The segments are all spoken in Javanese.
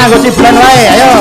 Nganggo ciblan wae, ayo.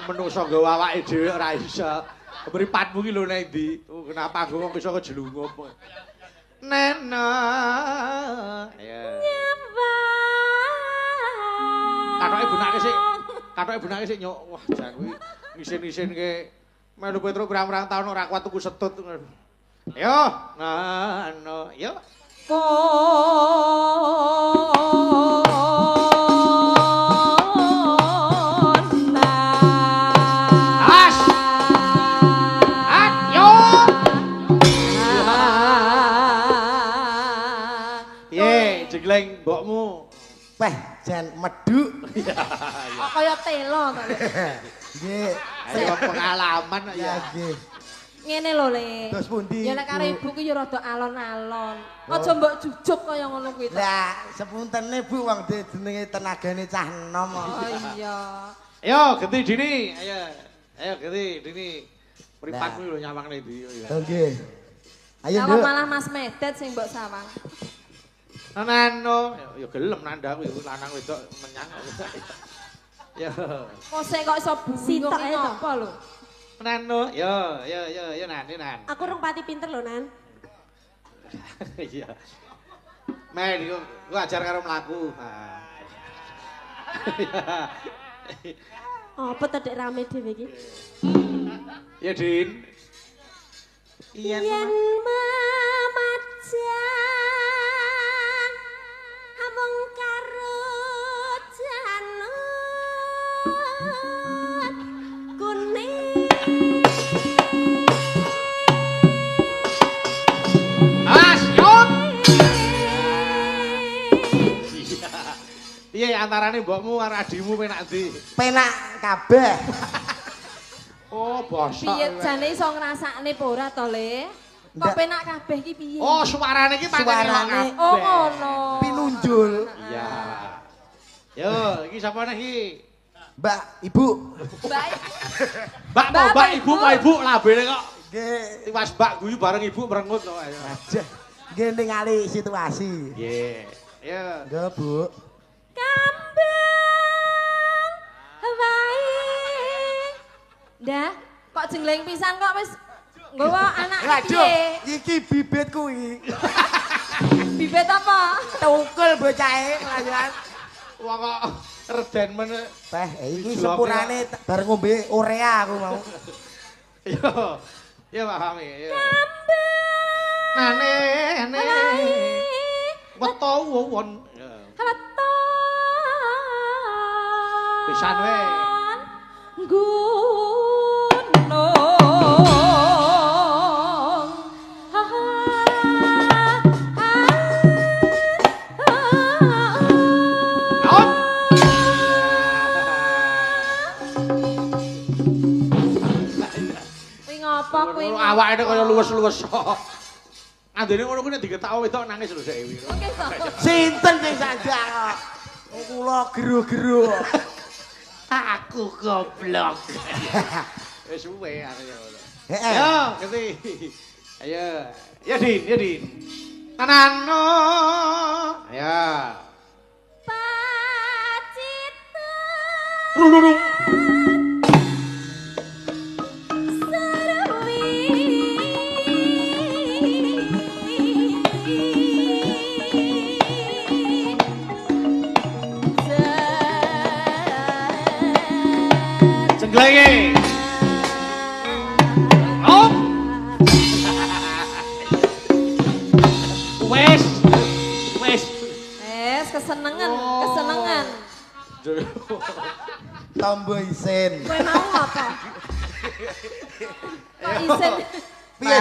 menungso nggawa awake dhewe ora iso. Mripatmu ki lho nek ndi? Kenapa aku kok iso kejelungup? Nena. Ya. Katoke bunake sik. Katoke bunake sik nyok. Wah, jan kuwi ngisin-ngisinke melu Petro pirang-pirang taun ora kuat tuku setut. Yo, nah, yo. Jegleng mbokmu peh jan meduk. Kaya telo to. Nggih. Ayo pengalaman ya. Nggih. Ngene lho, Le. Dos pundi? Ya nek karo ibu ki ya rada alon-alon. Aja mbok jujuk kaya ngono kuwi to. Lah, sepuntene Bu wong jenenge tenagane cah enom. Oh iya. Ayo genti dini. Ayo genti dini. Mripat kuwi lho nyawangne ndi. Oh nggih. Ayo Apa Nduk. malah Mas Medet sing mbok sawang. Nano, ya gelem nandang kuwi lanang wedok menyang. Ya. Kose kok iso bingung iki apa lho? Nano, ya Nan. Aku rung pati pinter lho, Nan. Iya. Men, iku ajar karo mlaku. Apa tedek rame dhewe iki? Ya, Din. Iya. Yen mamaja amung karo janut kuning. Awas, yuk. Iya, antarane mbokmu karo adimu penak ndi? Penak kabeh. Oh, bosok. Piye jane iso ngrasakne apa ora to, Le? Kok Ndak. penak kabeh iki piye? Oh, suarane iki pancen Suarane. kabeh. Oh, ngono. Pinunjul. Iya. Yo, iki sapa nih iki? Mbak, Ibu. Baik. Mbak, ibu labene kok. Nggih. Tiwas mbak guyu bareng ibu merengut kok. Ayo. Aja. Nggih ningali situasi. Nggih. Yo. Nggih, Bu. Kambang wae. Dah, kok jengleng pisan kok wis nggawa anak Waduh, piye? iki bibit kuwi. Bibit apa? Tukul bocahe kelayan. Wong kok reden men. Teh, iki Dijawab sepurane bareng ngombe Orea aku mau. Yo. Yo paham ya. Nane. Weto won. Weton. Pisan we. Gunung. Naon? Kuwi ngopo kuwi? Awake kaya luwes-luwes kok. Andene ngono kuwi nek diketawa wedok nangis lho sik. Oke, to. Sinten sing sadar kok? Kula geru-geru. Aku goblok. Wis suwe aku ya. Heeh. Yo, ngerti. Ayo. Ya Din. Anano. Ya. Pacita Rurung. Jenglenge. Oh. Wes. kesenengan, Oh. kesenengan. Tombol isin. Kowe mau apa? Kok isin Piye?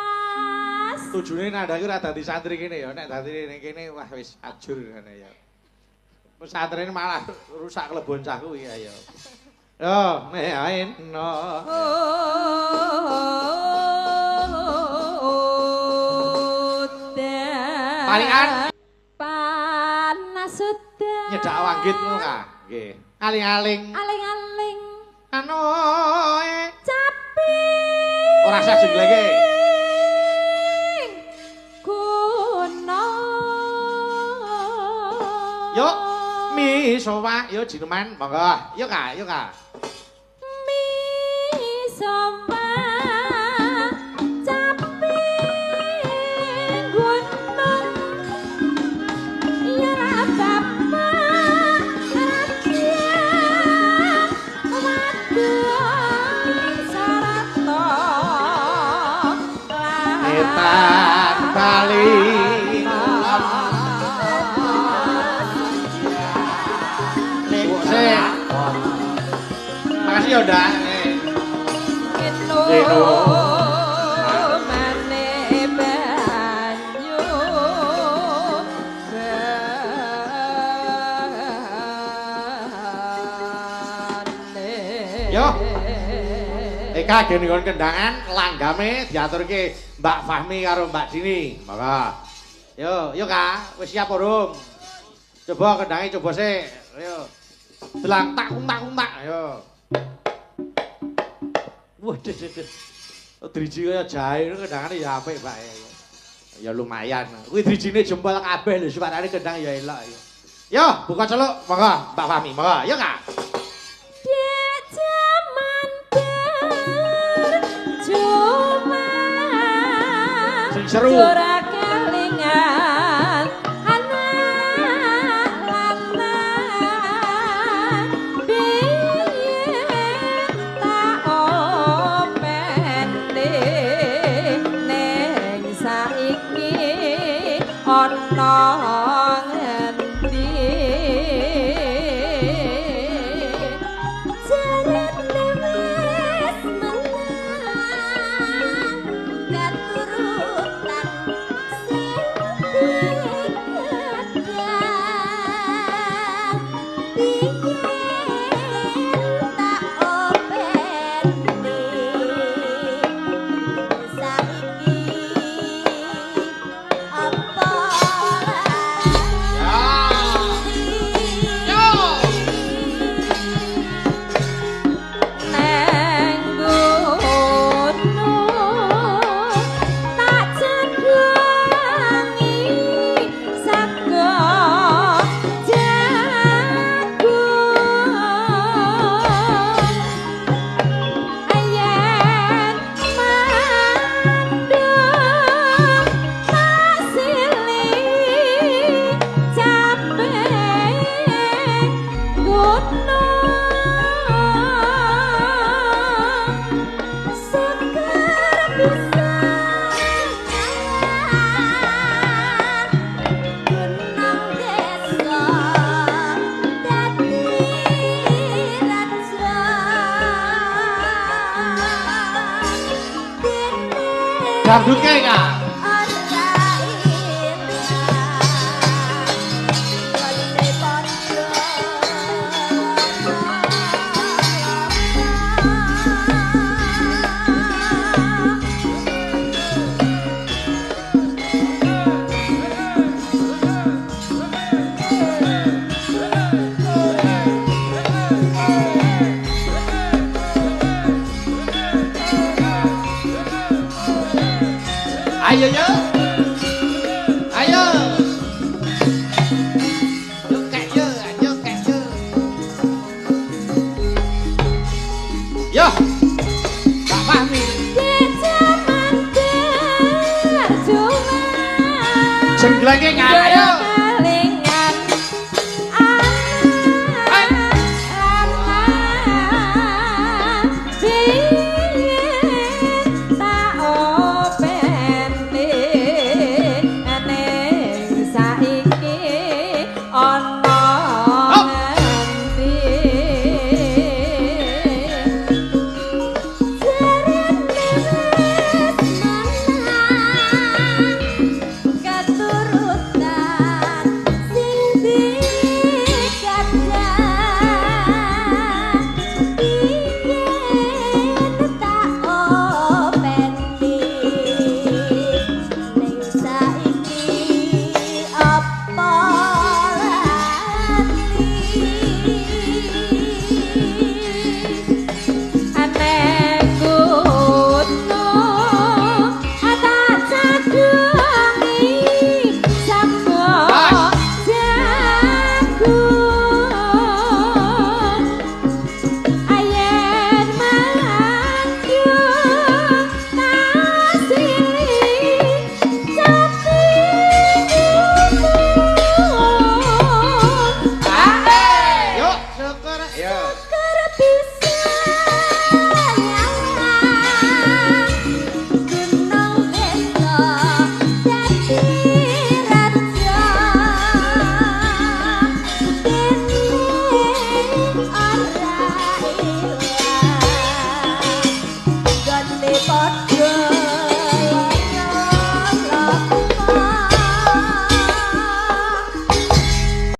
panas. Tujune nandhangi ora dadi santri kene ya, nek dadi ning kene wah wis ajur ngene ya. Pesantren malah rusak klebon cahku ya ya. Yo, mehain no. Palingan Panas sudah. nyedak wanggit ngono ka. Nggih. Aling-aling. Aling-aling. Anu Capi. ora sah jenglenge. Gunung. Yuk, mi sowa, yuk jineman, monggo. Yuk Kak, yuk Kak. Mi sowa. Capi. Gunung. Ya Bapa. Raja. Wadon Sarata. Etan kali. Makasih ya, Ndak. Geno. Mane banyu Yo. Eka gen nggon kendangan langgame diaturke Mbak Fahmi karo Mbak Dini. Maka. Yo Kak, wis siap urung? Coba kendange coba sik. Ayo. Delang tak umpak. Ayo. Wah, driji kaya jahe kendangane ya apik, Pak. Ya lumayan. Kuwi drijine jempol kabeh lho, suarane kendang ya elok. Yo, buka celuk, monggo Mbak Fahmi, monggo. Yo, Kak. Sing seru. Dangdutke, Kak. Ayo yo. Ayo. Yo kek yo. Yo. Mbak Fahmi. Jenglenge Kak, ayo.